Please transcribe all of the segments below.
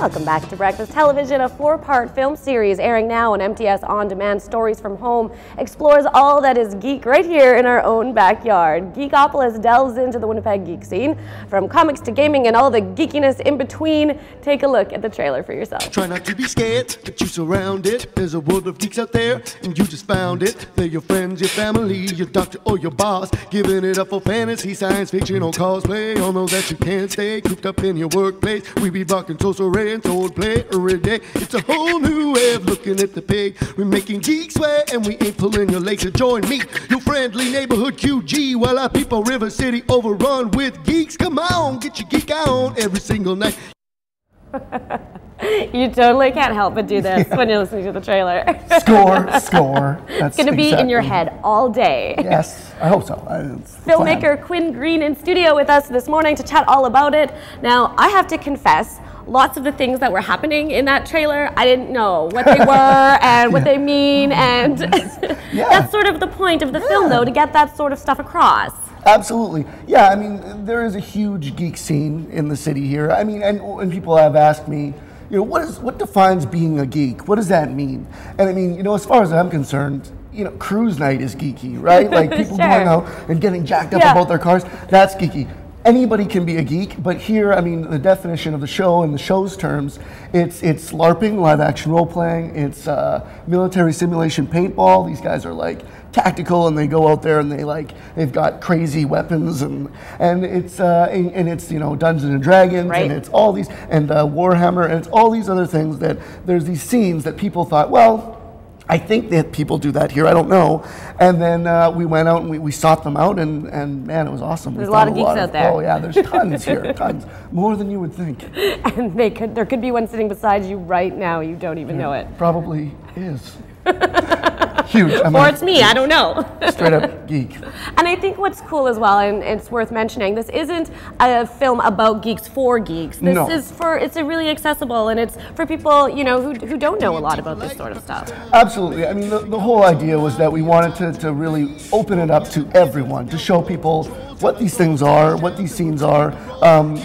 Welcome back to Breakfast Television. A 4-part film series airing now on MTS On Demand. Stories from Home explores all that is geek right here in our own backyard. Geekopolis delves into the Winnipeg Geek scene, from comics to gaming and all the geekiness in between. Take a look at the trailer for yourself. Try not to be scared, but you surround it. There's a world of geeks out there, and you just found it. They're your friends, your family, your doctor, or your boss. Giving it up for fantasy, science fiction, or cosplay. All know that you can't stay cooped up in your workplace. We be rocking social ray and told play every day. It's a whole new way of looking at the pig. We're making geeks sweat, and we ain't pulling your legs. So join me, your friendly neighborhood QG, while our people River City overrun with geeks. Come on, get your geek on every single night. You totally can't help but do this when you're listening to the trailer. Score. It's going to be in your head all day. Yes, I hope so. Filmmaker Quinn Greene in studio with us this morning to chat all about it. Now, I have to confess, lots of the things that were happening in that trailer, I didn't know what they were and what they mean, and that's sort of the point of the film, though, to get that sort of stuff across. Absolutely. Yeah, I mean, there is a huge geek scene in the city here. I mean, and people have asked me, you know, what defines being a geek? What does that mean? And I mean, you know, as far as I'm concerned, you know, cruise night is geeky, right? Like people going out and getting jacked up about their cars, that's geeky. Anybody can be a geek, but here, I mean, the definition of the show in the show's terms, it's LARPing, live action role playing, it's military simulation paintball. These guys are like tactical, and they go out there and they've got crazy weapons, and it's you know, Dungeons and Dragons, and it's all these, and Warhammer, and it's all these other things that there's these scenes that people thought, well, I think that people do that here, I don't know. And then we went out and we sought them out, and man, it was awesome. There's a lot of geeks out there. Oh yeah, there's tons here, tons. More than you would think. And there could be one sitting beside you right now, you don't even know it. Probably is. Huge. Or it's me, I don't know. Straight up geek. And I think what's cool as well, and it's worth mentioning, this isn't a film about geeks for geeks. This is it's a really accessible, and it's for people, you know, who don't know a lot about this sort of stuff. Absolutely. I mean, the whole idea was that we wanted to really open it up to everyone, to show people what these things are, what these scenes are,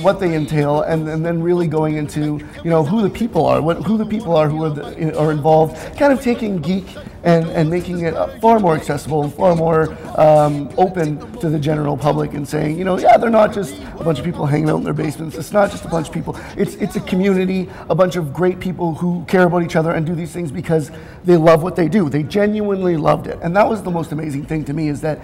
what they entail, and then really going into, you know, who the people are, who the people are who are involved, kind of taking geek and making it far more accessible and far more open to the general public, and saying, you know, yeah, they're not just a bunch of people hanging out in their basements. It's not just a bunch of people. It's a community, a bunch of great people who care about each other and do these things because they love what they do. They genuinely loved it. And that was the most amazing thing to me, is that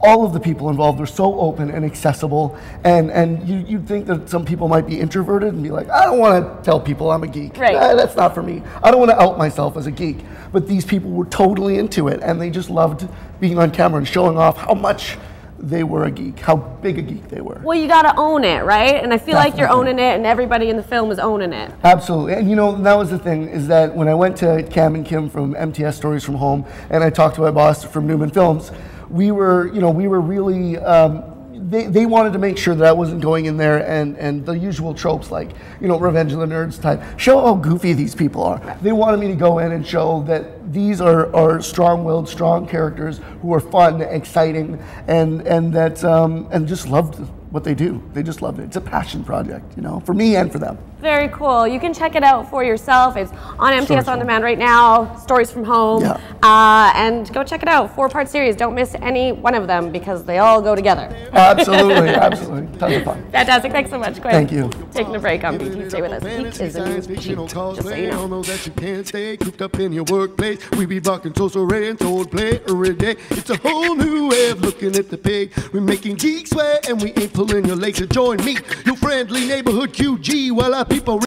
all of the people involved were so open and accessible, and you'd think that some people might be introverted and be like, I don't want to tell people I'm a geek. Right. That's not for me. I don't want to out myself as a geek. But these people were totally into it, and they just loved being on camera and showing off how much they were a geek, how big a geek they were. Well, you got to own it, right? And I feel like you're owning it, and everybody in the film is owning it. Absolutely. And you know, that was the thing, is that when I went to Cam and Kim from MTS Stories from Home, and I talked to my boss from Newman Films, we were really, they wanted to make sure that I wasn't going in there and the usual tropes, like, you know, Revenge of the Nerds type, show how goofy these people are. They wanted me to go in and show that these are strong-willed, strong characters who are fun, exciting, and just loved what they do. They just loved it. It's a passion project, you know, for me and for them. Very cool. You can check it out for yourself. It's on MTS On Demand right now, Stories from Home. Yeah. And go check it out. 4-part series. Don't miss any one of them, because they all go together. Absolutely, absolutely. Tons of fun. Fantastic. Thanks so much, Quinn. Thank you. Taking a break on BT. Stay with us. Geek is a new cheat, just so you know. That you can't stay cooped up in your workplace. We be rocking social ray and told play every day. It's a whole new way of looking at the pig. We're making geeks sweat, and we ain't pulling your legs. So join me, your friendly neighborhood QG, while our people